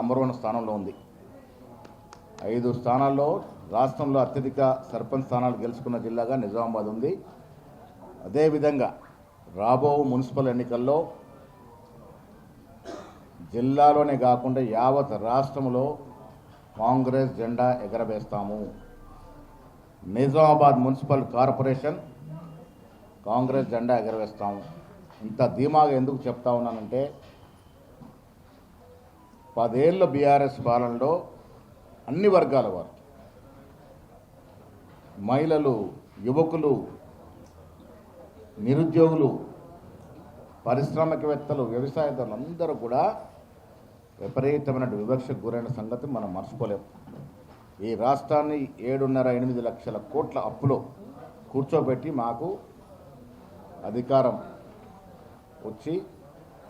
Number 1 స్థానంలో ఉంది. 5 స్థానాల్లో రాష్ట్రంలో అత్యధిక సర్పంచ్ స్థానాలు గెలుచుకున్న జిల్లాగా నిజామాబాద్ ఉంది. అదేవిధంగా రాబో మున్సిపల్ ఎన్నికల్లో జిల్లాలోనే కాకుండా యావత్ రాష్ట్రంలో కాంగ్రెస్ జెండా ఎగరవేస్తాము. నిజామాబాద్ మున్సిపల్ కార్పొరేషన్ కాంగ్రెస్ జెండా ఎగరవేస్తాము. ఇంత ధీమాగా ఎందుకు చెప్తా ఉన్నానంటే 10 ఏళ్ళ బీఆర్ఎస్ పాలనలో అన్ని వర్గాల వారు, మహిళలు, యువకులు, నిరుద్యోగులు, పారిశ్రామికవేత్తలు, వ్యవసాయదారులు అందరూ కూడా విపరీతమైన వివక్షకు గురైన సంగతి మనం మర్చిపోలేము. ఈ రాష్ట్రాన్ని 7.5-8 లక్షల కోట్ల అప్పులో కూర్చోబెట్టి మాకు అధికారం వచ్చి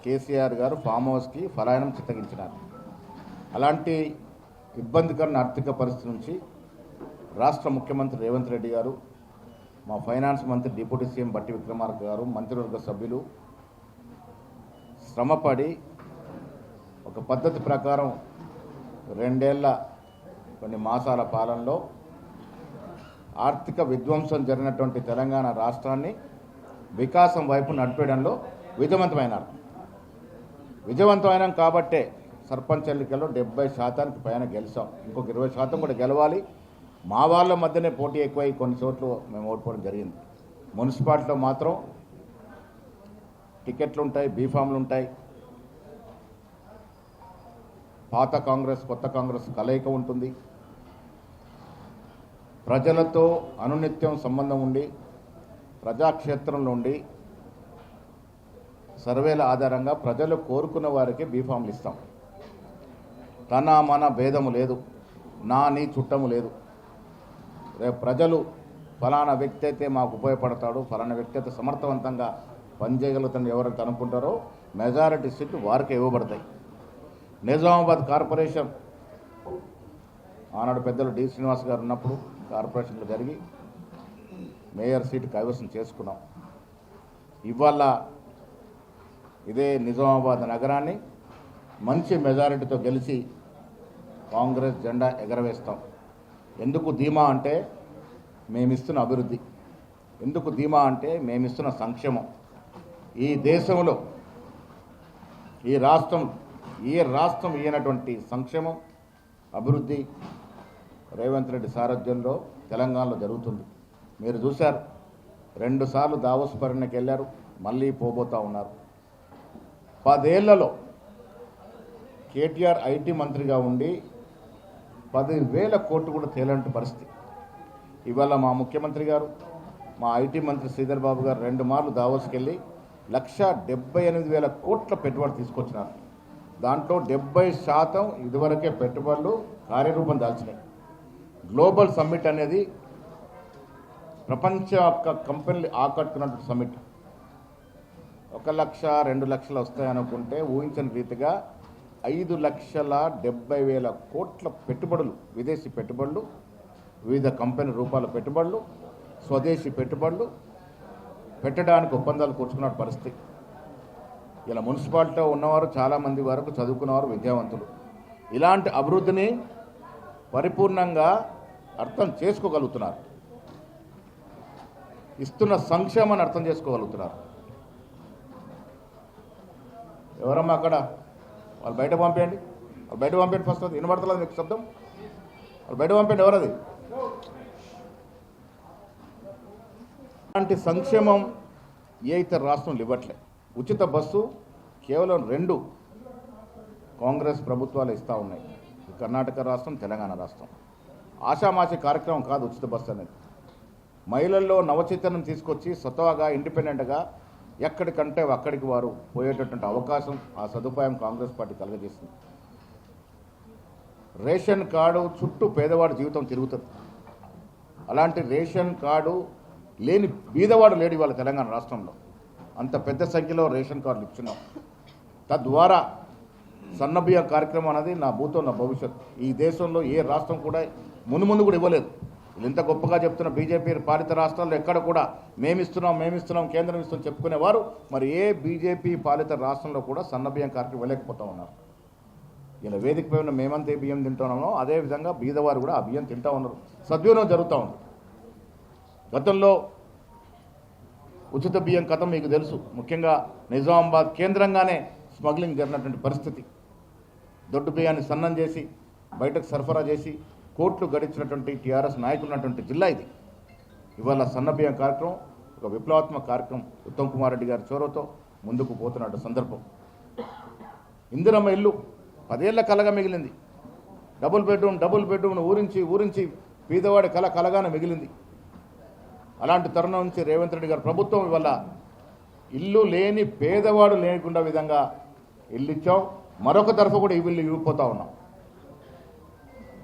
కేసీఆర్ గారు ఫామ్ హౌస్కి ఫలాయనం చిత్తగించినారు. అలాంటి ఇబ్బందికరమైన ఆర్థిక పరిస్థితి నుంచి రాష్ట్ర ముఖ్యమంత్రి రేవంత్ రెడ్డి గారు, మా ఫైనాన్స్ మంత్రి డిప్యూటీ సీఎం బట్టి విక్రమార్క గారు, మంత్రివర్గ సభ్యులు శ్రమపడి ఒక పద్ధతి ప్రకారం 2 ఏళ్ల కొన్ని మాసాల పాలనలో ఆర్థిక విధ్వంసం జరిగినటువంటి తెలంగాణ రాష్ట్రాన్ని వికాసం వైపు నడిపేయడంలో విజయవంతమైనాం కాబట్టే సర్పంచ్ ఎన్నికల్లో 70% పైన గెలిచాం. ఇంకొక 20% కూడా గెలవాలి. మా వాళ్ళ మధ్యనే పోటీ ఎక్కువై కొన్ని చోట్ల మేము ఓడిపోవడం జరిగింది. మున్సిపాలిటీలో మాత్రం టికెట్లు ఉంటాయి, బీఫామ్లు ఉంటాయి. పాత కాంగ్రెస్ కొత్త కాంగ్రెస్ కలయిక ఉంటుంది. ప్రజలతో అనునిత్యం సంబంధం ఉండి ప్రజాక్షేత్రంలో ఉండి సర్వేల ఆధారంగా ప్రజలు కోరుకున్న వారికి బీఫామ్లు ఇస్తాం. తన మన భేదము లేదు, నా నీ చుట్టము లేదు. రేపు ప్రజలు ఫలానా వ్యక్తి అయితే మాకు ఉపయోగపడతాడు, ఫలానా వ్యక్తి అయితే సమర్థవంతంగా పనిచేయగలుగుతాను ఎవరైతే అనుకుంటారో మెజారిటీ సీట్లు వారికి ఇవ్వబడతాయి. నిజామాబాద్ కార్పొరేషన్ ఆనాడు పెద్దలు డి శ్రీనివాస్ గారు ఉన్నప్పుడు కార్పొరేషన్లో జరిగి మేయర్ సీటు కైవసం చేసుకున్నాం. ఇవాళ ఇదే నిజామాబాద్ నగరాన్ని మంచి మెజారిటీతో గెలిచి కాంగ్రెస్ జెండా ఎగరవేస్తాం. ఎందుకు ధీమా అంటే మేమిస్తున్న అభివృద్ధి, ఎందుకు ధీమా అంటే మేమిస్తున్న సంక్షేమం. ఈ దేశంలో ఈ రాష్ట్రం ఇయ్యనటువంటి సంక్షేమం, అభివృద్ధి రేవంత్ రెడ్డి సారథ్యంలో తెలంగాణలో జరుగుతుంది. మీరు చూశారు, 2 సార్లు దావోస్ పర్యటనకి వెళ్ళారు, మళ్ళీ పోబోతా ఉన్నారు. 10 ఏళ్లలో కేటీఆర్ ఐటీ మంత్రిగా ఉండి 10,000 కోట్లు కూడా తేలంటి పరిస్థితి. ఇవాళ మా ముఖ్యమంత్రి గారు, మా ఐటీ మంత్రి శ్రీధర్ బాబు గారు 2 మార్లు దావోస్కి వెళ్ళి 1,78,000 కోట్ల పెట్టుబడి తీసుకొచ్చినారు. దాంట్లో 70% ఇదివరకే పెట్టుబడులు కార్యరూపం దాల్చినాయి. గ్లోబల్ సమ్మిట్ అనేది ప్రపంచ కంపెనీలు ఆకట్టుకున్నటువంటి సమ్మిట్. 1 లక్ష 2 లక్షలు వస్తాయనుకుంటే ఊహించని రీతిగా 5,70,000 కోట్ల పెట్టుబడులు, విదేశీ పెట్టుబడులు, వివిధ కంపెనీ రూపాల పెట్టుబడులు, స్వదేశీ పెట్టుబడులు పెట్టడానికి ఒప్పందాలు కూర్చుకున్న పరిస్థితి. ఇలా మున్సిపాలిటీలో ఉన్నవారు చాలామంది వరకు చదువుకున్నవారు, విద్యావంతులు. ఇలాంటి అభివృద్ధిని పరిపూర్ణంగా అర్థం చేసుకోగలుగుతున్నారు, ఇస్తున్న సంక్షేమాన్ని అర్థం చేసుకోగలుగుతున్నారు. ఎవరమ్మా అక్కడ? వాళ్ళు బయట పంపేయండి, ఫస్ట్. అది వినబడతలేదు మీకు శబ్దం? వాళ్ళు బయట పంపేయండి. ఎవరది? అలాంటి సంక్షేమం ఏ ఇతర రాష్ట్రంలో ఇవ్వట్లే. ఉచిత బస్సు కేవలం 2 కాంగ్రెస్ ప్రభుత్వాలు ఇస్తూ ఉన్నాయి, కర్ణాటక రాష్ట్రం, తెలంగాణ రాష్ట్రం. ఆషామాషి కార్యక్రమం కాదు ఉచిత బస్సు అనేది. మహిళల్లో నవచైతన్యం తీసుకొచ్చి స్వతహాగా ఇండిపెండెంట్గా ఎక్కడికంటే అక్కడికి వారు పోయేటటువంటి అవకాశం, ఆ సదుపాయం కాంగ్రెస్ పార్టీ కలుగజేసింది. రేషన్ కార్డు చుట్టూ పేదవాడి జీవితం తిరుగుతుంది. అలాంటి రేషన్ కార్డు లేని బీదవాడు లేడు ఇవాళ తెలంగాణ రాష్ట్రంలో. అంత పెద్ద సంఖ్యలో రేషన్ కార్డులు ఇచ్చున్నాం. తద్వారా సన్నబియ్యం కార్యక్రమం అనేది నా భూతం, నా భవిష్యత్. ఈ దేశంలో ఏ రాష్ట్రం కూడా ముందు కూడా ఇవ్వలేదు. ఇంత గొప్పగా చెప్తున్న బీజేపీ పాలిత రాష్ట్రాల్లో ఎక్కడ కూడా మేమిస్తున్నాం కేంద్రం ఇస్తున్నాం చెప్పుకునేవారు మరి ఏ బీజేపీ పాలిత రాష్ట్రంలో కూడా సన్నబియ్యం కార్యక్రమం ఇవ్వలేకపోతా ఉన్నారు. ఇలా వేదిక పైన మేమంతా ఏ బియ్యం తింటున్నామో అదేవిధంగా బీదవారు కూడా ఆ బియ్యం తింటూ ఉన్నారు. సద్వినియోగం జరుగుతూ ఉంది. గతంలో ఉచిత బియ్యం కథ మీకు తెలుసు. ముఖ్యంగా నిజామాబాద్ కేంద్రంగానే స్మగ్లింగ్ జరిగినటువంటి పరిస్థితి. దొడ్డు బియ్యాన్ని సన్నం చేసి బయటకు సరఫరా చేసి కోట్లు గడించినటువంటి టీఆర్ఎస్ నాయకులు ఉన్నటువంటి జిల్లా ఇది. ఇవాళ సన్న బియ్యం కార్యక్రమం ఒక విప్లవాత్మక కార్యక్రమం ఉత్తమ్ కుమార్ రెడ్డి గారి చొరవతో ముందుకు పోతున్న సందర్భం. ఇందిరమ్మ ఇల్లు 10 ఏళ్ల కలగా మిగిలింది. డబుల్ బెడ్రూమ్ను ఊరించి పేదవాడి కలగానే మిగిలింది. అలాంటి తరుణం నుంచి రేవంత్ రెడ్డి గారి ప్రభుత్వం ఇవాళ ఇల్లు లేని పేదవాడు లేకుండా విధంగా ఇల్లు ఇచ్చాం. మరొక తరఫు కూడా ఈ ఇల్లు ఇవ్వకపోతా ఉన్నాం.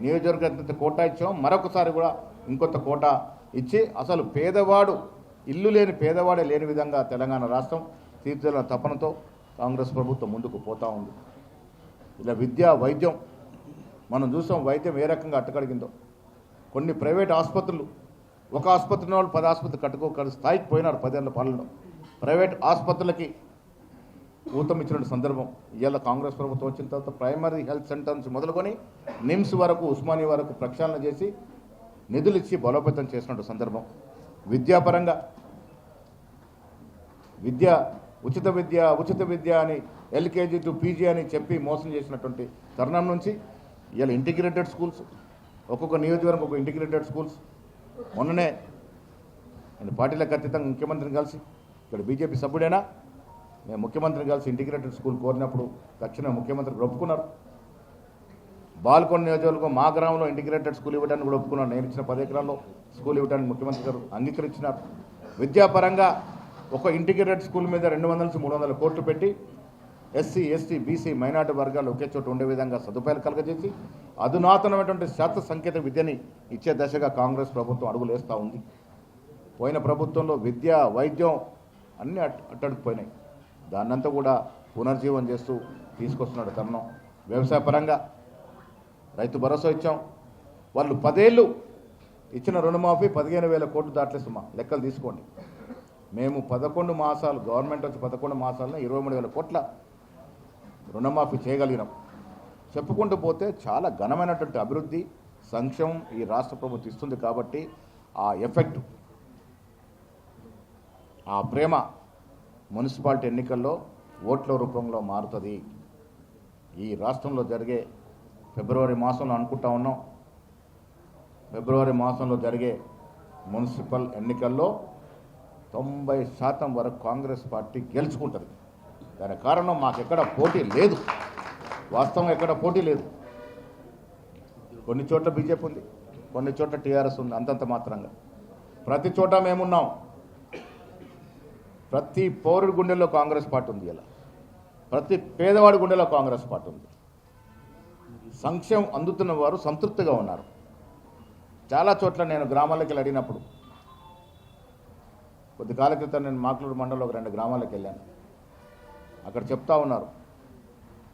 నియోజకవర్గ కోటా ఇచ్చాం, మరొకసారి కూడా ఇంకొంత కోటా ఇచ్చి అసలు పేదవాడు ఇల్లు లేని పేదవాడే లేని విధంగా తెలంగాణ రాష్ట్రం తీర్చాలన్న తపనతో కాంగ్రెస్ ప్రభుత్వం ముందుకు పోతూ ఉంది. ఇలా విద్య వైద్యం మనం చూసాం. వైద్యం ఏ రకంగా అట్టకడిగిందో. కొన్ని ప్రైవేట్ ఆసుపత్రులు ఒక ఆసుపత్రి వాళ్ళు 10 ఆసుపత్రులు కట్టుకోగల స్థాయికి పోయినారు 10 ఏళ్ల పాలనలో. ప్రైవేట్ ఆసుపత్రులకి ఊతం ఇచ్చిన సందర్భం. ఇవాళ కాంగ్రెస్ ప్రభుత్వం వచ్చిన తర్వాత ప్రైమరీ హెల్త్ సెంటర్ నుంచి మొదలుకొని నిమ్స్ వరకు ఉస్మానియా వరకు ప్రక్షాళన చేసి నిధులు ఇచ్చి బలోపేతం చేసినట్టు సందర్భం. విద్యాపరంగా ఉచిత విద్య అని ఎల్కేజీ టు పీజీ అని చెప్పి మోసం చేసినటువంటి తరుణం నుంచి ఇవాళ ఇంటిగ్రేటెడ్ స్కూల్స్, ఒక్కొక్క నియోజకవర్గం ఒక ఇంటిగ్రేటెడ్ స్కూల్స్. మొన్ననే నేను పార్టీలకు అతీతంగా ముఖ్యమంత్రిని కలిసి, ఇక్కడ బీజేపీ సభ్యుడైనా నేను ముఖ్యమంత్రిని కలిసి ఇంటిగ్రేటెడ్ స్కూల్ కోరినప్పుడు తక్షణ ముఖ్యమంత్రి ఒప్పుకున్నారు. బాల్కొండ నియోజకవర్గం మా గ్రామంలో ఇంటిగ్రేటెడ్ స్కూల్ ఇవ్వడానికి కూడా ఒప్పుకున్నారు. నేను ఇచ్చిన 10 ఎకరాల్లో స్కూల్ ఇవ్వడానికి ముఖ్యమంత్రి గారు అంగీకరించినారు. విద్యాపరంగా ఒక ఇంటిగ్రేటెడ్ స్కూల్ మీద 200 నుంచి 300 కోట్లు పెట్టి ఎస్సీ ఎస్టీ బీసీ మైనార్టీ వర్గాలు ఒకే చోట ఉండే విధంగా సదుపాయాలు కలగజేసి అధునాతనమైనటువంటి శాస్త్ర సాంకేతిక విద్యని ఇచ్చే దశగా కాంగ్రెస్ ప్రభుత్వం అడుగులు వేస్తూ ఉంది. పోయిన ప్రభుత్వంలో విద్య వైద్యం అన్నీ అట్టడిపోయినాయి. దాన్నంతా కూడా పునర్జీవం చేస్తూ తీసుకొస్తున్నాడు తరుణం. వ్యవసాయ పరంగా రైతు భరోసా ఇచ్చాం. వాళ్ళు 10 ఏళ్ళు ఇచ్చిన రుణమాఫీ 15,000 కోట్లు దాటలేస్తుమ్మా. లెక్కలు తీసుకోండి. మేము 11 మాసాలు గవర్నమెంట్ వచ్చి 11 మాసాలను 23,000 కోట్ల రుణమాఫీ చేయగలిగినాం. చెప్పుకుంటూ పోతే చాలా ఘనమైనటువంటి అభివృద్ధి సంక్షేమం ఈ రాష్ట్ర ప్రభుత్వం ఇస్తుంది. కాబట్టి ఆ ఎఫెక్ట్, ఆ ప్రేమ మున్సిపాలిటీ ఎన్నికల్లో ఓట్ల రూపంలో మారుతుంది. ఈ రాష్ట్రంలో జరిగే ఫిబ్రవరి మాసంలో అనుకుంటా ఉన్నాం. ఫిబ్రవరి మాసంలో జరిగే మున్సిపల్ ఎన్నికల్లో 90% వరకు కాంగ్రెస్ పార్టీ గెలుచుకుంటుంది. దానికి కారణం మాకెక్కడ పోటీ లేదు. వాస్తవంగా ఎక్కడ పోటీ లేదు. కొన్ని చోట్ల బీజేపీ ఉంది, కొన్ని చోట్ల టీఆర్ఎస్ ఉంది. అంతంత మాత్రంగా ప్రతి చోట మేమున్నాం. ప్రతి పౌరుడి గుండెల్లో కాంగ్రెస్ పార్టీ ఉంది. ఇలా ప్రతి పేదవాడి గుండెలో కాంగ్రెస్ పార్టీ ఉంది. సంక్షేమం అందుతున్న వారు సంతృప్తిగా ఉన్నారు. చాలా చోట్ల నేను గ్రామాలకు వెళ్ళి అడిగినప్పుడు, కొద్ది కాల క్రితం నేను మాక్లూరు మండలంలో ఒక 2 గ్రామాలకు వెళ్ళాను. అక్కడ చెప్తా ఉన్నారు,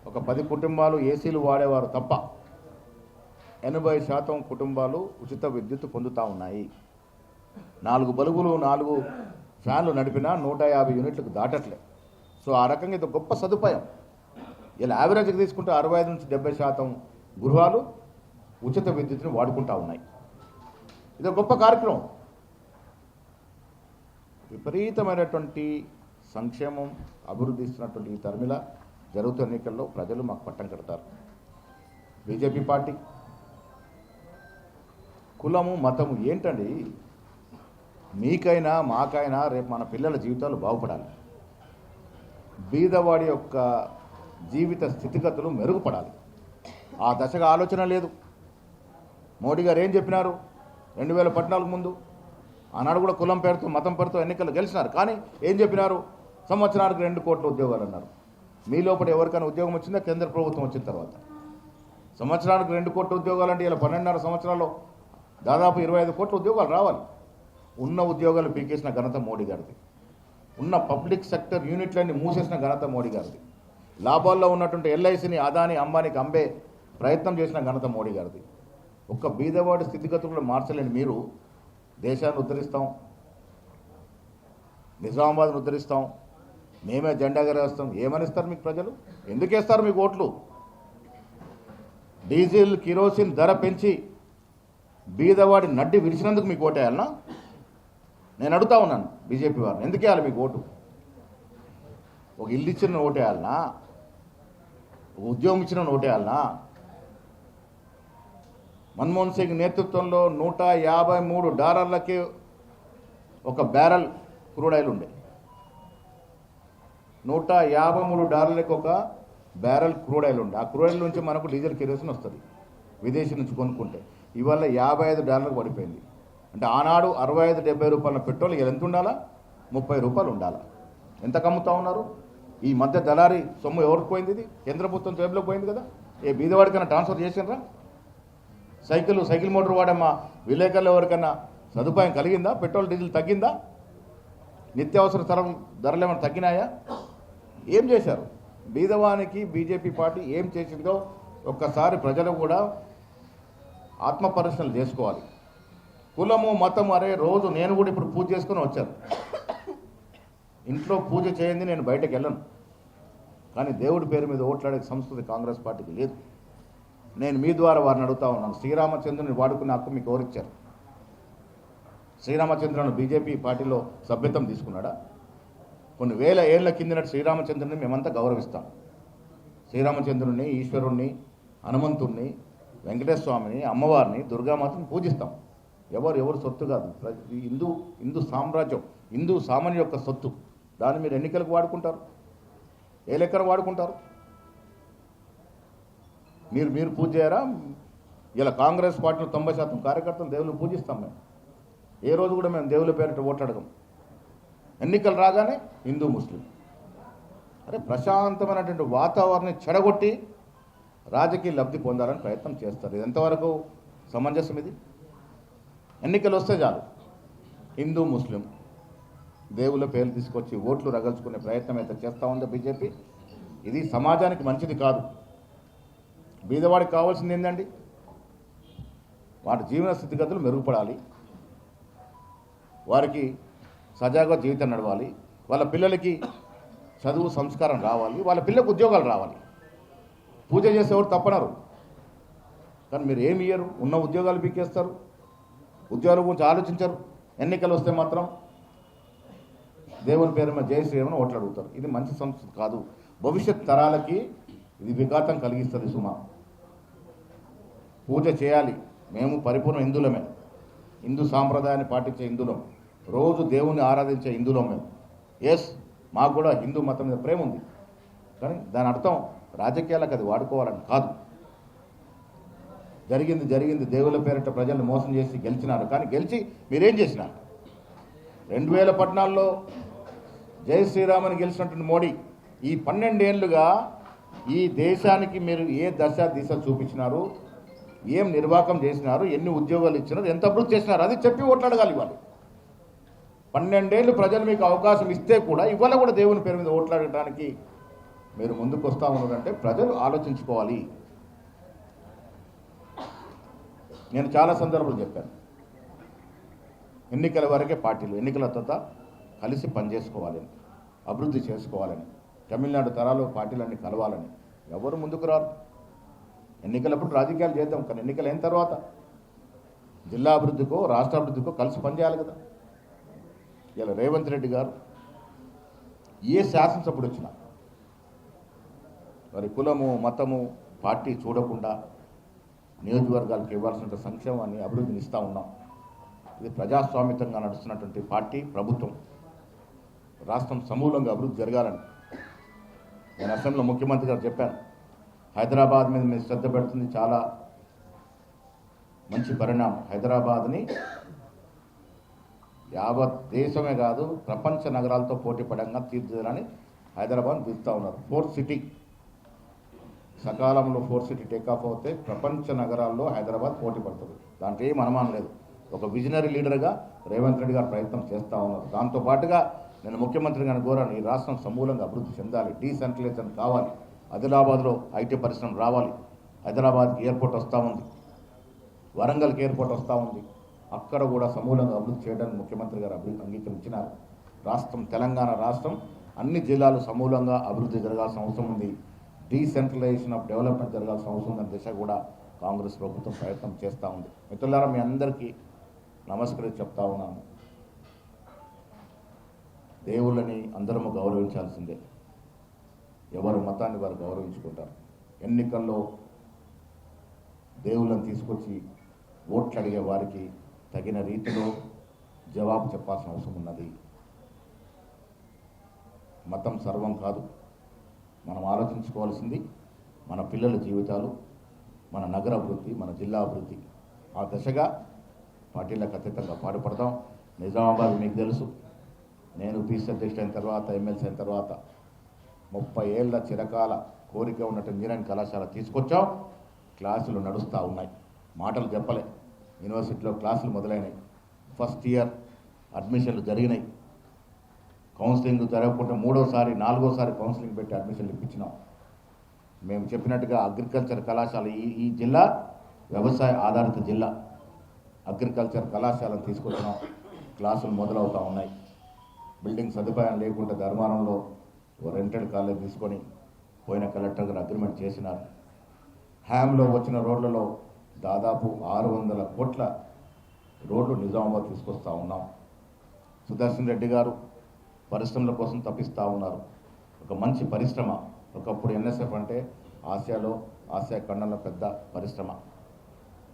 ఒక 10 కుటుంబాలు ఏసీలు వాడేవారు తప్ప 80% కుటుంబాలు ఉచిత విద్యుత్ పొందుతూ ఉన్నాయి. 4 బల్బులు 4 ఫ్యాన్లు నడిపినా 150 యూనిట్లకు దాటట్లే. సో ఆ రకంగా ఇది గొప్ప సదుపాయం. ఇలా యావరేజ్కి తీసుకుంటే 65 నుంచి 70% గృహాలు ఉచిత విద్యుత్ని వాడుకుంటూ ఉన్నాయి. ఇది గొప్ప కార్యక్రమం. విపరీతమైనటువంటి సంక్షేమం అభివృద్ధి ఇస్తున్నటువంటి ఈ తరమిల జరుగుతున్న ఎన్నికల్లో ప్రజలు మాకు పట్టం కడతారు. బీజేపీ పార్టీ కులము మతము ఏంటండి? మీకైనా మాకైనా రేపు మన పిల్లల జీవితాలు బాగుపడాలి. బీదవాడి యొక్క జీవిత స్థితిగతులు మెరుగుపడాలి. ఆ దశగా ఆలోచన లేదు. మోడీ గారు ఏం చెప్పినారు 2014 ముందు? ఆనాడు కూడా కులం పేరుతో మతం పేరుతో ఎన్నికలు గెలిచినారు. కానీ ఏం చెప్పినారు? సంవత్సరానికి 2 కోట్ల ఉద్యోగాలు అన్నారు. మీ లోపల ఎవరికైనా ఉద్యోగం వచ్చిందా? కేంద్ర ప్రభుత్వం వచ్చిన తర్వాత సంవత్సరానికి 2 కోట్ల ఉద్యోగాలు అంటే ఇలా 12.5 సంవత్సరాల్లో దాదాపు 25 కోట్ల ఉద్యోగాలు రావాలి. ఉన్న ఉద్యోగాలు పీకేసిన ఘనత మోడీ గారిది. ఉన్న పబ్లిక్ సెక్టర్ యూనిట్లన్నీ మూసేసిన ఘనత మోడీ గారిది. లాభాల్లో ఉన్నటువంటి ఎల్ఐసిని అదాని అంబానీకి అమ్మే ప్రయత్నం చేసిన ఘనత మోడీ గారిది. ఒక్క బీదవాడి స్థితిగతులను మార్చలేని మీరు దేశాన్ని ఉద్ధరిస్తాం, నిజామాబాద్ను ఉద్ధరిస్తాం, మేమే జెండా ఎగరేస్తాం, ఏమనిస్తారు మీకు ప్రజలు? ఎందుకు వేస్తారు మీకు ఓట్లు? డీజిల్ కిరోసిన్ ధర పెంచి బీదవాడి నడ్డి విరిచినందుకు మీకు ఓటేయాలనా? నేను అడుగుతా ఉన్నాను బీజేపీ వారిని, ఎందుకు వేయాలి మీకు ఓటు? ఒక ఇల్లు ఇచ్చిన ఓటేయాలనా? ఒక ఉద్యోగం ఇచ్చిన ఓటేయాలనా? మన్మోహన్ సింగ్ నేతృత్వంలో $153 ఒక బ్యారెల్ క్రూడ్ ఆయిల్ ఉండే. $153 ఒక బ్యారెల్ క్రూడ్ ఆయిల్ ఉండే. ఆ క్రూడ్ ఆయిల్ నుంచి మనకు డీజిల్ కిరోసిన్ వస్తుంది విదేశీ నుంచి కొనుక్కుంటే. ఇవాళ $55 పడిపోయింది. అంటే ఆనాడు 65-70 రూపాయల పెట్రోల్ ఇవాళ ఎంత ఉండాలా? 30 రూపాయలు ఉండాలా? ఎంత కమ్ముతా ఉన్నారు? ఈ మధ్య దళారీ సొమ్ము ఎవరికి పోయింది? ఇది కేంద్ర ప్రభుత్వం జేబులో పోయింది కదా. ఏ బీదవాడికైనా ట్రాన్స్ఫర్ చేసినరా? సైకిల్ మోటార్ వాడమ్మా విలేకరులు ఎవరికైనా సదుపాయం కలిగిందా? పెట్రోల్ డీజిల్ తగ్గిందా? నిత్యావసర ధరలు ఏమైనా తగ్గినాయా? ఏం చేశారు? బీదవానికి బీజేపీ పార్టీ ఏం చేసిందో ఒక్కసారి ప్రజలు కూడా ఆత్మపరిశీలన చేసుకోవాలి. కులము మతం అరే రోజు నేను కూడా ఇప్పుడు పూజ చేసుకొని వచ్చాను. ఇంట్లో పూజ చేయండి, నేను బయటకు వెళ్ళను. కానీ దేవుడి పేరు మీద ఓట్లాడే సంస్కృతి కాంగ్రెస్ పార్టీకి లేదు. నేను మీ ద్వారా వారిని అడుగుతా ఉన్నాను, శ్రీరామచంద్రుని వాడుకునే హక్కు మీకు ఎవరిచ్చారు? శ్రీరామచంద్రుని బీజేపీ పార్టీలో సభ్యత్వం తీసుకున్నాడా? కొన్ని వేల ఏళ్ల కిందట శ్రీరామచంద్రుని మేమంతా గౌరవిస్తాం. శ్రీరామచంద్రుని, ఈశ్వరుణ్ణి, హనుమంతుణ్ణి, వెంకటేశ్వర స్వామిని, అమ్మవారిని, దుర్గామాతని పూజిస్తాం. ఎవరు సొత్తు కాదు. హిందూ సామ్రాజ్యం, హిందూ సామాన్య యొక్క సొత్తు. దాన్ని మీరు ఎన్నికలకు వాడుకుంటారు, ఏ లెక్కన వాడుకుంటారు? మీరు పూజ చేయరా? ఇలా కాంగ్రెస్ పార్టీలో 90% కార్యకర్తలు దేవుళ్ళు పూజిస్తాం. మేము ఏ రోజు కూడా మేము దేవుళ్ళ పేరిట ఓట్లాడగం. ఎన్నికలు రాగానే హిందూ ముస్లిం. అరే ప్రశాంతమైనటువంటి వాతావరణాన్ని చెడగొట్టి రాజకీయ లబ్ధి పొందాలని ప్రయత్నం చేస్తారు. ఇది ఎంతవరకు సమంజసం? ఇది ఎన్నికలు వస్తే చాలు హిందూ ముస్లిం దేవుళ్ళ పేర్లు తీసుకొచ్చి ఓట్లు రగల్చుకునే ప్రయత్నం అయితే చేస్తూ ఉందో బీజేపీ. ఇది సమాజానికి మంచిది కాదు. బీదవాడికి కావాల్సింది ఏంటండి? వాటి జీవన స్థితిగతులు మెరుగుపడాలి, వారికి సజావుగా జీవితం నడవాలి, వాళ్ళ పిల్లలకి చదువు సంస్కారం రావాలి, వాళ్ళ పిల్లలకు ఉద్యోగాలు రావాలి. పూజ చేసేవారు తప్పనరు, కానీ మీరు ఏమి ఇయ్యరు? ఉన్న ఉద్యోగాలు పీకేస్తారు, ఉద్యోగాల గురించి ఆలోచించరు. ఎన్నికలు వస్తే మాత్రం దేవుని పేరు మీద జై శ్రీరామని ఓట్లు అడుగుతారు. ఇది మంచి సంస్కృతి కాదు. భవిష్యత్ తరాలకి ఇది విఘాతం కలిగిస్తుంది. సుమా, పూజ చేయాలి. మేము పరిపూర్ణ హిందువులమే, హిందూ సాంప్రదాయాన్ని పాటించే హిందువులం, రోజు దేవుణ్ణి ఆరాధించే హిందువులం మేము. ఎస్, మాకు కూడా హిందూ మతం మీద ప్రేమ ఉంది. కానీ దాని అర్థం రాజకీయాలకు అది వాడుకోవాలని కాదు. జరిగింది దేవుళ్ళ పేరిట ప్రజలను మోసం చేసి గెలిచినారు. కానీ గెలిచి మీరేం చేసినారు? 2014లో జై శ్రీరామని గెలిచినటువంటి మోడీ ఈ 12 ఏళ్లుగా ఈ దేశానికి మీరు ఏ దశ దిశ చూపించినారు? ఏం నిర్వాహకం చేసినారు? ఎన్ని ఉద్యోగాలు ఇచ్చినారు? ఎంత అభివృద్ధి చేసినారు? అది చెప్పి ఓట్లాడగాలి. ఇవాళ 12 ఏళ్ళు ప్రజలు మీకు అవకాశం ఇస్తే కూడా ఇవాళ కూడా దేవుని పేరు మీద ఓట్లాడటానికి మీరు ముందుకు వస్తూ ఉన్నారంటే ప్రజలు ఆలోచించుకోవాలి. నేను చాలా సందర్భాలు చెప్పాను, ఎన్నికల వరకే పార్టీలు, ఎన్నికల తర్వాత కలిసి పనిచేసుకోవాలని, అభివృద్ధి చేసుకోవాలని, తమిళనాడు తరాలు పార్టీలన్నీ కలవాలని. ఎవరు ముందుకు రారు. ఎన్నికలప్పుడు రాజకీయాలు చేద్దాం, కానీ ఎన్నికలు అయిన తర్వాత జిల్లా అభివృద్ధికో రాష్ట్ర అభివృద్ధికో కలిసి పనిచేయాలి కదా. ఇలా రేవంత్ రెడ్డి గారు ఏ శాసనసభ్యుడు వచ్చినా మరి కులము మతము పార్టీ చూడకుండా నియోజకవర్గాలకు ఇవ్వాల్సిన సంక్షేమాన్ని అభివృద్ధిని ఇస్తూ ఉన్నాం. ఇది ప్రజాస్వామ్యంగా నడుస్తున్నటువంటి పార్టీ, ప్రభుత్వం. రాష్ట్రం సమూలంగా అభివృద్ధి జరగాలని నేను అసెంబ్లీలో ముఖ్యమంత్రి గారు చెప్పాను. హైదరాబాద్ మీద మీరు శ్రద్ధ పెడుతుంది చాలా మంచి పరిణామం. హైదరాబాద్ని యావత్ దేశమే కాదు ప్రపంచ నగరాలతో పోటీ పడంగా తీర్చిదిద్దాలని హైదరాబాద్ పిలుస్తూ ఉన్నారు. 4th సిటీ సకాలంలో 4th సిటీ టేకాఫ్ అవుతే ప్రపంచ నగరాల్లో హైదరాబాద్ పోటీ పడుతుంది. దాంట్లో ఏం అనుమానం లేదు. ఒక విజనరీ లీడర్గా రేవంత్ రెడ్డి గారు ప్రయత్నం చేస్తూ ఉన్నారు. దాంతోపాటుగా నేను ముఖ్యమంత్రి గారిని కోరాను, ఈ రాష్ట్రం సమూలంగా అభివృద్ధి చెందాలి, డీసెంట్రలైజేషన్ కావాలి, ఆదిలాబాద్లో ఐటీ పరిశ్రమ రావాలి, హైదరాబాద్కి ఎయిర్పోర్ట్ వస్తూ ఉంది, వరంగల్కి ఎయిర్పోర్ట్ వస్తూ ఉంది, అక్కడ కూడా సమూలంగా అభివృద్ధి చేయడానికి ముఖ్యమంత్రి గారు అంగీకరించినారు. రాష్ట్రం తెలంగాణ రాష్ట్రం అన్ని జిల్లాలు సమూలంగా అభివృద్ధి జరగాల్సిన అవసరం ఉంది. డీసెంట్రలైజేషన్ ఆఫ్ డెవలప్మెంట్ జరగాల్సిన అవసరం ఉన్న దిశ కూడా కాంగ్రెస్ ప్రభుత్వం ప్రయత్నం చేస్తూ ఉంది. మిత్రులారా, మీ అందరికీ నమస్కరించి చెప్తా ఉన్నాను, దేవుళ్ళని అందరము గౌరవించాల్సిందే. ఎవరి మతాన్ని వారు గౌరవించుకుంటారు. ఎన్నికల్లో దేవుళ్ళని తీసుకొచ్చి ఓట్లు అడిగే వారికి తగిన రీతిలో జవాబు చెప్పాల్సిన అవసరం ఉన్నది. మతం సర్వం కాదు. మనం ఆలోచించుకోవాల్సింది మన పిల్లల జీవితాలు, మన నగర అభివృద్ధి, మన జిల్లా అభివృద్ధి. ఆ దశగా పార్టీలకు అతీతంగా పాటుపడదాం. నిజామాబాద్ మీకు తెలుసు, నేను పీసీ అధ్యక్షుడు అయిన తర్వాత, ఎమ్మెల్సీ అయిన తర్వాత 30 ఏళ్ల చిరకాల కోరిక ఉన్నట్టు ఇంజనీరింగ్ కళాశాల తీసుకొచ్చాం. క్లాసులు నడుస్తూ ఉన్నాయి. మాటలు చెప్పలే. యూనివర్సిటీలో క్లాసులు మొదలైనాయి. ఫస్ట్ ఇయర్ అడ్మిషన్లు జరిగినాయి. కౌన్సిలింగ్ జరగకుండా 3వ సారి 4వ సారి కౌన్సిలింగ్ పెట్టి అడ్మిషన్లు ఇప్పించినాం. మేము చెప్పినట్టుగా అగ్రికల్చర్ కళాశాల ఈ జిల్లా వ్యవసాయ ఆధారిత జిల్లా. అగ్రికల్చర్ కళాశాలను తీసుకొచ్చినాం. క్లాసులు మొదలవుతూ ఉన్నాయి. బిల్డింగ్ సదుపాయం లేకుండా ధర్మారంలో రెంటెడ్ కాలేజ్ తీసుకొని పోయిన కలెక్టర్ గారు అగ్రిమెంట్ చేసినారు. హ్యామ్లో వచ్చిన రోడ్లలో దాదాపు 600 కోట్ల రోడ్లు నిజామాబాద్ తీసుకొస్తూ ఉన్నాం. సుదర్శన్ రెడ్డి గారు పరిశ్రమల కోసం తప్పిస్తూ ఉన్నారు. ఒక మంచి పరిశ్రమ. ఒకప్పుడు ఎన్ఎస్ఎఫ్ అంటే ఆసియా ఖండంలో పెద్ద పరిశ్రమ.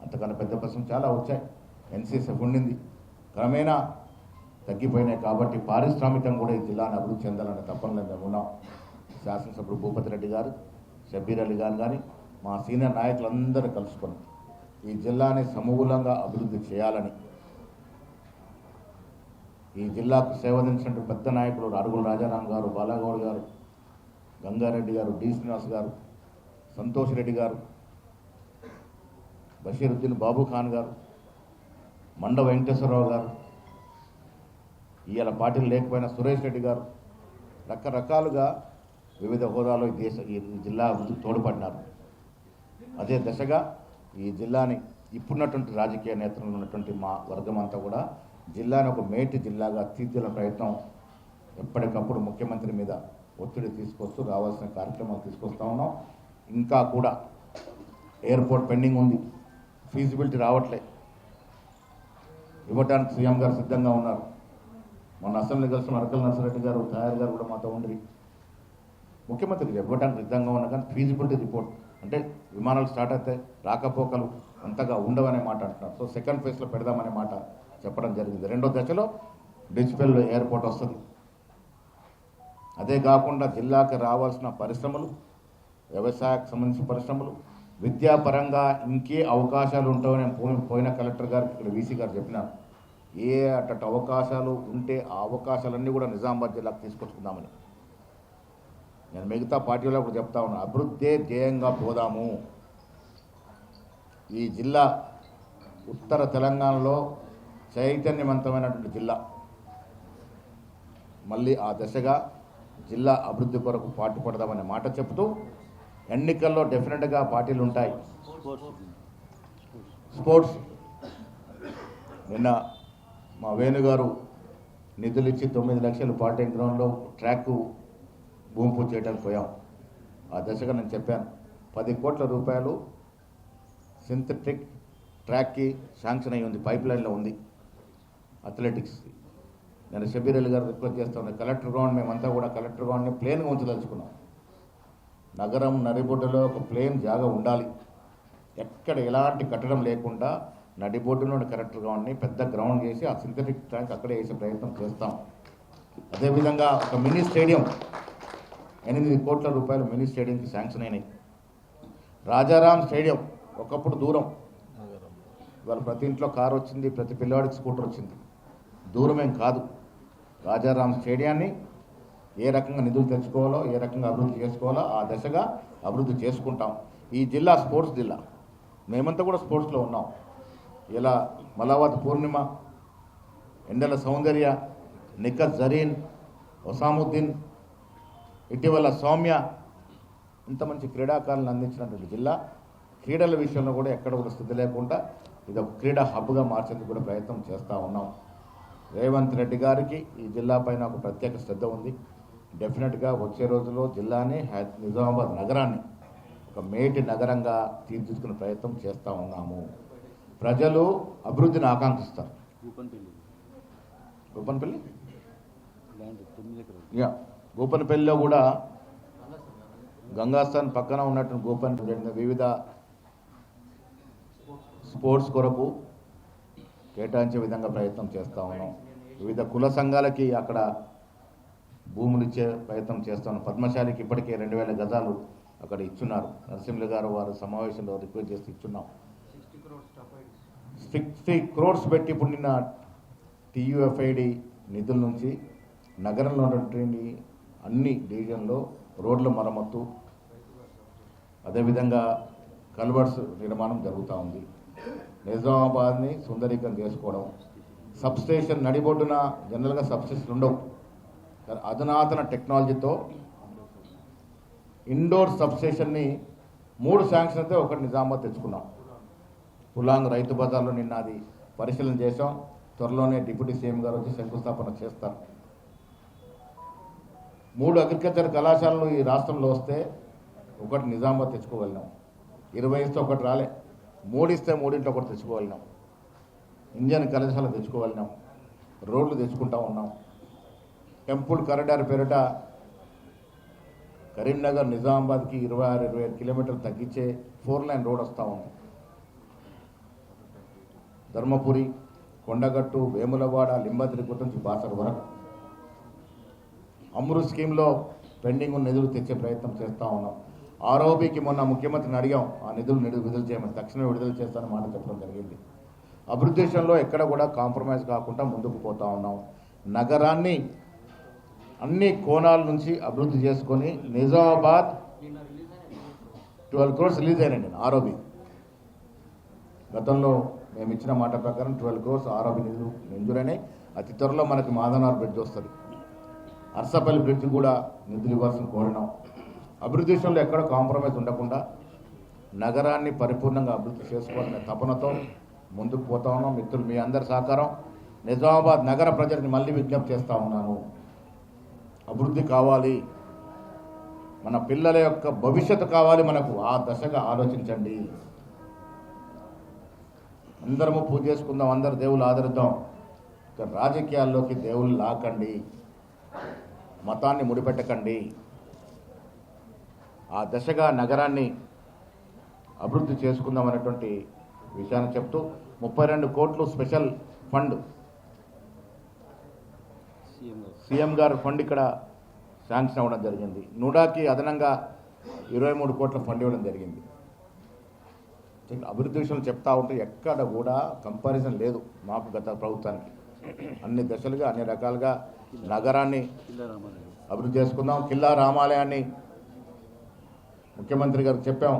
అంతకన్నా పెద్ద పరిశ్రమ చాలా వచ్చాయి. ఎన్సీఎస్ఎఫ్ ఉండింది, క్రమేణా తగ్గిపోయినాయి. కాబట్టి పారిశ్రామికంగా కూడా ఈ జిల్లాను అభివృద్ధి చెందాలనే తప్పనలో మేము ఉన్నాం. శాసనసభ్యుడు భూపతి రెడ్డి గారు, షబ్బీర్ అలీ గారు కానీ మా సీనియర్ నాయకులందరూ కలుసుకొని ఈ జిల్లాని సమూలంగా అభివృద్ధి చేయాలని, ఈ జిల్లాకు సేవదించినటువంటి పెద్ద నాయకులు అడుగుల రాజారాం గారు, బాలాగౌడ్ గారు, గంగారెడ్డి గారు, డి శ్రీనివాస్ గారు, సంతోష్ రెడ్డి గారు, బషీరుద్దీన్ బాబు ఖాన్ గారు, మండ వెంకటేశ్వరరావు గారు, ఇవాళ పార్టీలు లేకపోయినా సురేష్ రెడ్డి గారు, రకరకాలుగా వివిధ హోదాలో ఈ జిల్లా అభివృద్ధికి తోడ్పడినారు. అదే దశగా ఈ జిల్లాని ఇప్పుడున్నటువంటి రాజకీయ నేతలు ఉన్నటువంటి మా వర్గం అంతా కూడా జిల్లాని ఒక మేటి జిల్లాగా తీర్చిన ప్రయత్నం ఎప్పటికప్పుడు ముఖ్యమంత్రి మీద ఒత్తిడి తీసుకొస్తూ రావాల్సిన కార్యక్రమాలు తీసుకొస్తూ ఉన్నాం. ఇంకా కూడా ఎయిర్పోర్ట్ పెండింగ్ ఉంది. ఫీజిబిలిటీ రావట్లే. ఇవ్వడానికి సీఎం గారు సిద్ధంగా ఉన్నారు. మొన్న అసెంబ్లీ కలిసిన అరకల నర్సిరెడ్డి గారు, తయారు గారు కూడా మాతో ఉండి ముఖ్యమంత్రికి ఇవ్వడానికి సిద్ధంగా ఉన్నా కానీ ఫీజిబిలిటీ రిపోర్ట్ అంటే విమానాలు స్టార్ట్ అయితే రాకపోకలు అంతగా ఉండవనే మాట అంటున్నారు. సో సెకండ్ ఫేజ్లో పెడదామనే మాట చెప్పడం జరిగింది. 2వ దశలో డిజిటల్ ఎయిర్పోర్ట్ వస్తుంది. అదే కాకుండా జిల్లాకి రావాల్సిన పరిశ్రమలు, వ్యవసాయకు సంబంధించిన పరిశ్రమలు, విద్యాపరంగా ఇంకే అవకాశాలు ఉంటాయో నేను పోయిన కలెక్టర్ గారికి ఇక్కడ వీసీ గారు చెప్పినాను. ఏ అటు అవకాశాలు ఉంటే ఆ అవకాశాలన్నీ కూడా నిజామాబాద్ జిల్లాకు తీసుకొచ్చుకుందామని నేను మిగతా పార్టీలో కూడా చెప్తా ఉన్నాను. అభివృద్ధే ధ్యేయంగా పోదాము. ఈ జిల్లా ఉత్తర తెలంగాణలో చైతన్యవంతమైనటువంటి జిల్లా. మళ్ళీ ఆ దశగా జిల్లా అభివృద్ధి కొరకు పాటుపడదామనే మాట చెప్తూ ఎన్నికల్లో డెఫినెట్గా పార్టీలు ఉంటాయి. స్పోర్ట్స్ నిన్న మా వేణుగారు నిధులు ఇచ్చి 9 లక్షలు పార్టీ గ్రౌండ్లో ట్రాక్ భూమి పూజ చేయడానికి పోయాం. ఆ దశగా నేను చెప్పాను 10 కోట్ల రూపాయలు సింథటిక్ ట్రాక్కి శాంక్షన్ అయ్యి ఉంది, పైప్ లైన్లో ఉంది అథ్లెటిక్స్. నేను షబీర్ అలీ గారు రిక్వెస్ట్ చేస్తా ఉన్నాను, కలెక్టర్ గ్రౌండ్ మేమంతా కూడా కలెక్టర్ గ్రౌండ్ని ప్లేన్గా ఉంచదలుచుకున్నాం. నగరం నడిబొడ్డులో ఒక ప్లేన్ జాగా ఉండాలి. ఎక్కడ ఎలాంటి కట్టడం లేకుండా నడిబొడ్డులోని కలెక్టర్ గ్రౌండ్ని పెద్ద గ్రౌండ్ చేసి ఆ సింథటిక్ ట్రాక్ అక్కడే వేసే ప్రయత్నం చేస్తాం. అదేవిధంగా ఒక మినీ స్టేడియం 8 కోట్ల రూపాయలు మినీ స్టేడియంకి శాంక్షన్ అయినాయి. రాజారాం స్టేడియం ఒకప్పుడు దూరం, ఇవాళ ప్రతి ఇంట్లో కారు వచ్చింది, ప్రతి పిల్లవాడికి స్కూటర్ వచ్చింది. దూరమేం కాదు. రాజారాం స్టేడియాన్ని ఏ రకంగా నిధులు తెచ్చుకోవాలో, ఏ రకంగా అభివృద్ధి చేసుకోవాలో ఆ దశగా అభివృద్ధి చేసుకుంటాం. ఈ జిల్లా స్పోర్ట్స్ జిల్లా. మేమంతా కూడా స్పోర్ట్స్లో ఉన్నాం. ఇలా మలావత్ పూర్ణిమ, ఎండల సౌందర్య, నిఖత్ జరీన్, ఒసాముద్దీన్, ఇటీవల సౌమ్య, ఇంత మంచి క్రీడాకారులను అందించినటువంటి జిల్లా. క్రీడల విషయంలో కూడా ఎక్కడ కూడా స్థితి లేకుండా ఇది ఒక క్రీడా హబ్గా మార్చేందుకు కూడా ప్రయత్నం చేస్తూ ఉన్నాం. రేవంత్ రెడ్డి గారికి ఈ జిల్లా పైన ఒక ప్రత్యేక శ్రద్ధ ఉంది. డెఫినెట్గా వచ్చే రోజుల్లో జిల్లాని నిజామాబాద్ నగరాన్ని ఒక మేటి నగరంగా తీర్చిదిద్దుకునే ప్రయత్నం చేస్తూ ఉన్నాము. ప్రజలు అభివృద్ధిని ఆకాంక్షిస్తారు. గోపన్పల్లి గోపన్పల్లిలో కూడా గంగాస్థాన్ పక్కన ఉన్నటువంటి గోపన్పల్లి వివిధ స్పోర్ట్స్ కొరకు కేటాయించే విధంగా ప్రయత్నం చేస్తూ ఉన్నాం. వివిధ కుల సంఘాలకి అక్కడ భూములు ఇచ్చే ప్రయత్నం చేస్తాను. పద్మశాలికి ఇప్పటికే 2000 గజాలు అక్కడ ఇచ్చున్నారు. నరసింహులు గారు వారు సమావేశంలో రిక్వెస్ట్ చేసి ఇచ్చున్నాం. 60 crores పెట్టి ఇప్పుడు నిన్న TUFID నిధుల నుంచి నగరంలో ఉన్నటువంటి అన్ని డివిజన్లో రోడ్ల మరమ్మత్తు, అదేవిధంగా కల్వర్ట్స్ నిర్మాణం జరుగుతూ ఉంది. నిజామాబాద్ని సుందరీకరణ చేసుకోవడం, సబ్స్టేషన్ నడిబొడ్డున జనరల్గా సబ్స్టేషన్ ఉండవు. అధునాతన టెక్నాలజీతో ఇండోర్ సబ్స్టేషన్ని 3 శాంక్షన్ అయితే ఒకటి నిజామాబాద్ తెచ్చుకున్నాం. పులాంగ్ రైతు బజార్లో నిన్న అది పరిశీలన చేశాం. త్వరలోనే డిప్యూటీ సీఎం గారు వచ్చి శంకుస్థాపన చేస్తారు. 3 అగ్రికల్చర్ కళాశాలలు ఈ రాష్ట్రంలో వస్తే ఒకటి నిజామాబాద్ తెచ్చుకోగలిగినాం. 20 ఇస్తే ఒకటి రాలే, 3 ఇస్తే 3 ఒకటి తెచ్చుకోగలిగినాం. ఇంజన్ కళాశాల తెచ్చుకోగలిగినాం. రోడ్లు తెచ్చుకుంటా ఉన్నాం. టెంపుల్ కారిడార్ పేరిట కరీంనగర్ నిజామాబాద్కి 26-27 కిలోమీటర్లు తగ్గించే 4 లైన్ రోడ్ వస్తూ ఉంది. ధర్మపురి, కొండగట్టు, వేములవాడ, లింబద్రిగుట్ట నుంచి బాసర వరకు అమృత్ స్కీమ్లో పెండింగ్ ఉన్న నిధులు తెచ్చే ప్రయత్నం చేస్తూ ఉన్నాం. ఆర్ఓబికి మొన్న ముఖ్యమంత్రిని అడిగాం, ఆ నిధులు విడుదల చేయమని. తక్షణమే విడుదల చేస్తానని మాట చెప్పడం జరిగింది. అభివృద్ధి విషయంలో ఎక్కడ కూడా కాంప్రమైజ్ కాకుండా ముందుకు పోతా ఉన్నాం. నగరాన్ని అన్ని కోణాల నుంచి అభివృద్ధి చేసుకొని నిజామాబాద్ 12 crores రిలీజ్ అయినాయి. ఆర్ఓబి గతంలో మేము ఇచ్చిన మాట ప్రకారం 12 crores ఆర్ఓబి నిధులు మంజూరైనాయి. అతి త్వరలో మనకి మాదనార్ బ్రిడ్జ్ వస్తుంది. అర్సపల్లి బ్రిడ్జ్ కూడా నిధులు ఇవ్వాల్సిన కోరినాం. అభివృద్ధి విషయంలో ఎక్కడ కాంప్రమైజ్ ఉండకుండా నగరాన్ని పరిపూర్ణంగా అభివృద్ధి చేసుకోవాలనే తపనతో ముందుకు పోతా ఉన్నాం. మిత్రులు మీ అందరి సహకారం. నిజామాబాద్ నగర ప్రజలకు మళ్ళీ విజ్ఞప్తి చేస్తూ ఉన్నాను, అభివృద్ధి కావాలి, మన పిల్లల యొక్క భవిష్యత్తు కావాలి మనకు. ఆ దశగా ఆలోచించండి. అందరము పూజ చేసుకుందాం, అందరు దేవుళ్ళు ఆదరిద్దాం. ఇక రాజకీయాల్లోకి దేవుళ్ళు లాకండి, మతాన్ని ముడిపెట్టకండి. ఆ దశగా నగరాన్ని అభివృద్ధి చేసుకుందాం అనేటువంటి విషయాన్ని చెప్తూ 32 కోట్లు స్పెషల్ ఫండ్ సీఎం గారు ఫండ్ ఇక్కడ శాంక్షన్ అవ్వడం జరిగింది. నూడాకి అదనంగా 23 కోట్ల ఫండ్ ఇవ్వడం జరిగింది. అభివృద్ధి విషయంలో చెప్తా ఉంటే ఎక్కడ కూడా కంపారిజన్ లేదు మాకు గత ప్రభుత్వానికి. అన్ని దశలుగా అన్ని రకాలుగా నగరాన్ని అభివృద్ధి చేసుకుందాం. కిల్లా రామాలయాన్ని ముఖ్యమంత్రి గారికి చెప్పాం,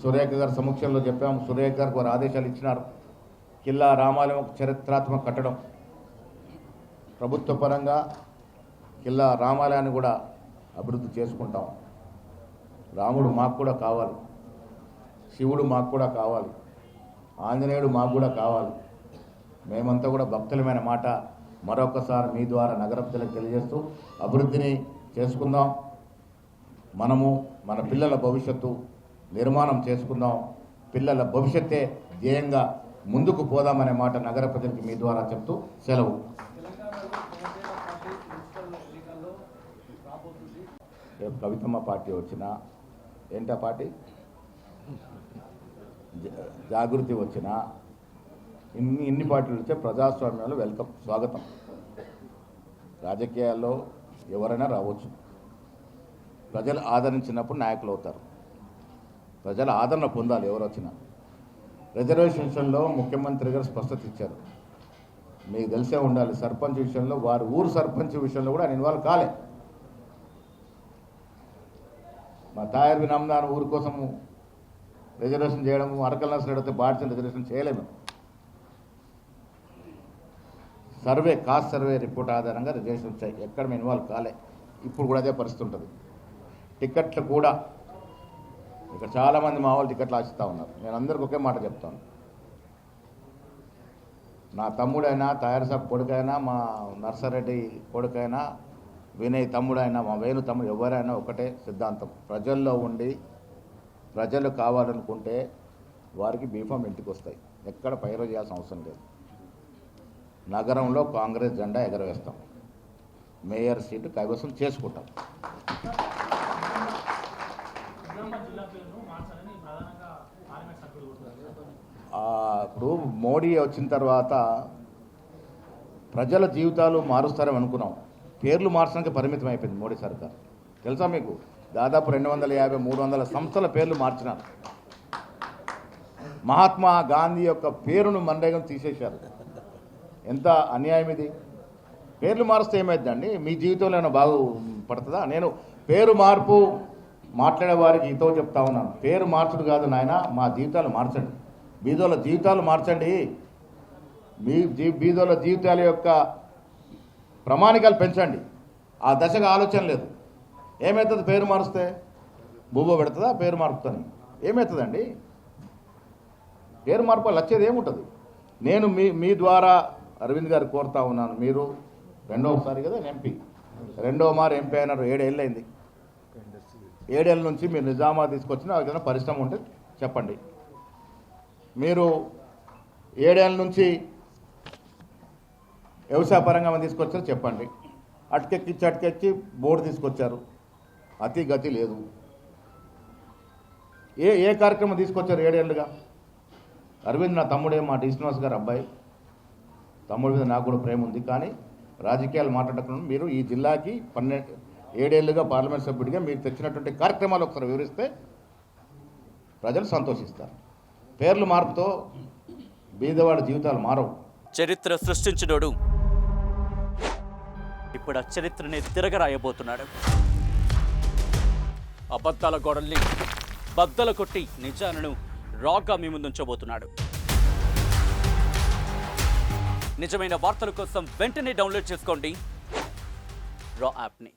సురేఖ గారి సమక్షంలో చెప్పాం. సురేఖ గారికి వారు ఆదేశాలు ఇచ్చినారు. కిల్లా రామాలయం ఒక చరిత్రాత్మక కట్టడం. ప్రభుత్వ పరంగా కిల్లా రామాలయాన్ని కూడా అభివృద్ధి చేసుకుంటాం. రాముడు మాకు కూడా కావాలి, శివుడు మాకు కూడా కావాలి, ఆంజనేయుడు మాకు కూడా కావాలి. మేమంతా కూడా భక్తులమైన మాట మరొకసారి మీ ద్వారా నగర ప్రజలకు తెలియజేస్తూ అభివృద్ధిని చేసుకుందాం. మనము మన పిల్లల భవిష్యత్తు నిర్మాణం చేసుకుందాం. పిల్లల భవిష్యత్తే ధ్యేయంగా ముందుకు పోదామనే మాట నగర ప్రజలకు మీ ద్వారా చెప్తూ సెలవు. రేపు కవితమ్మ పార్టీ వచ్చినా, ఏంటా పార్టీ జాగృతి వచ్చినా, ఇన్ని పార్టీలు వచ్చే ప్రజాస్వామ్యంలో వెల్కమ్, స్వాగతం. రాజకీయాల్లో ఎవరైనా రావచ్చు. ప్రజలు ఆదరించినప్పుడు నాయకులు అవుతారు. ప్రజల ఆదరణ పొందాలి ఎవరు వచ్చినా. రిజర్వేషన్ విషయంలో ముఖ్యమంత్రి గారు స్పష్టత ఇచ్చారు. మీకు తెలిసే ఉండాలి, సర్పంచ్ విషయంలో వారి ఊరు సర్పంచ్ విషయంలో కూడా ఆయన ఇన్వాల్వ్ కాలే. మా తాయర్ వినమ్దాన్ ఊరి కోసము రిజర్వేషన్ చేయడము, అరకల్ నర్సరెడ్డితో బాడ్చిన రిజర్వేషన్ చేయలేము. సర్వే, కాస్ట్ సర్వే రిపోర్ట్ ఆధారంగా రిజర్వేషన్ వచ్చాయి. ఎక్కడ మేము ఇన్వాల్వ్ కాలే. ఇప్పుడు కూడా అదే పరిస్థితి ఉంటుంది. టికెట్లు కూడా ఇక్కడ చాలామంది మా వాళ్ళు టికెట్లు ఆశిస్తూ ఉన్నారు. నేను అందరికి ఒకే మాట చెప్తాను, నా తమ్ముడైనా, తయారు సాబ్ కొడుకైనా, మా నర్సారెడ్డి కొడుకైనా, వినయ్ తమ్ముడైనా మా వేణు తమ్ముడు ఎవరైనా ఒకటే సిద్ధాంతం, ప్రజల్లో ఉండి ప్రజలు కావాలనుకుంటే వారికి బీఫామ్ ఇంటికి వస్తాయి, ఎక్కడ పైరో చేయాల్సిన అవసరం లేదు. నగరంలో కాంగ్రెస్ జెండా ఎగరవేస్తాం, మేయర్ సీటు కైవసం చేసుకుంటాం. ఇప్పుడు మోడీ వచ్చిన తర్వాత ప్రజల జీవితాలు మారుస్తారని అనుకున్నాం, పేర్లు మార్చడానికి పరిమితం అయిపోయింది మోడీ సర్కార్. తెలుసా మీకు, దాదాపు 250-300 సంస్థల పేర్లు మార్చినారు. మహాత్మా గాంధీ యొక్క పేరును మన్రేగం తీసేశారు. ఎంత అన్యాయం ఇది. పేర్లు మారిస్తే ఏమైందండి, మీ జీవితంలో ఏమైనా బాగుపడుతుందా? నేను పేరు మార్పు మాట్లాడే వారికి ఇతో చెప్తా ఉన్నాను, పేరు మార్చుడు కాదు నాయన, మా జీవితాలు మార్చండి, బీదోళ్ళ జీవితాలు మార్చండి. మీ బీదోళ్ళ జీవితాల యొక్క ప్రమాణికాలు పెంచండి. ఆ దశగా ఆలోచన లేదు. ఏమవుతుంది పేరు మారుస్తే? బువ్వ పెడుతుందా పేరు మారుతుంది? ఏమవుతుందండి? పేరు మార్పు వచ్చేది ఏముంటుంది? నేను మీ ద్వారా అరవింద్ గారు కోరుతా ఉన్నాను, మీరు రెండవసారి కదా ఎంపీ, రెండవ మారు ఎంపీ అయినారు, 7 ఏళ్ళు అయింది. 7 ఏళ్ళ నుంచి మీరు నిజామాబాద్ తీసుకొచ్చిన ఏదైనా పరిశ్రమ ఉంటే చెప్పండి. మీరు 7 ఏళ్ళ నుంచి వ్యవసాయ పరంగా తీసుకొచ్చారు చెప్పండి. అటుకెక్కి బోర్డు తీసుకొచ్చారు, అతి గతి లేదు. ఏ కార్యక్రమం తీసుకొచ్చారు 7 ఏళ్ళుగా? అరవింద్ నా తమ్ముడే, మా డి శ్రీనివాస్ గారు అబ్బాయి, తమ్ముడి మీద నాకు కూడా ప్రేమ ఉంది. కానీ రాజకీయాలు మాట్లాడకుండా మీరు ఈ జిల్లాకి 7 ఏళ్ళుగా పార్లమెంట్ సభ్యుడిగా మీరు తెచ్చినటువంటి కార్యక్రమాలు ఒకసారి వివరిస్తే ప్రజలు సంతోషిస్తారు. పేర్లు మార్పుతో బీదవాడి జీవితాలు మారవు. చరిత్ర సృష్టించినోడు ఇప్పుడు ఆ చరిత్రని తిరగరాయబోతున్నాడు. అబద్ధాల గోడల్ని బద్దలు కొట్టి నిజాలను రాగా మీ ముందుంచబోతున్నాడు. నిజమైన వార్తల కోసం వెంటనే డౌన్లోడ్ చేసుకోండి రా యాప్ని.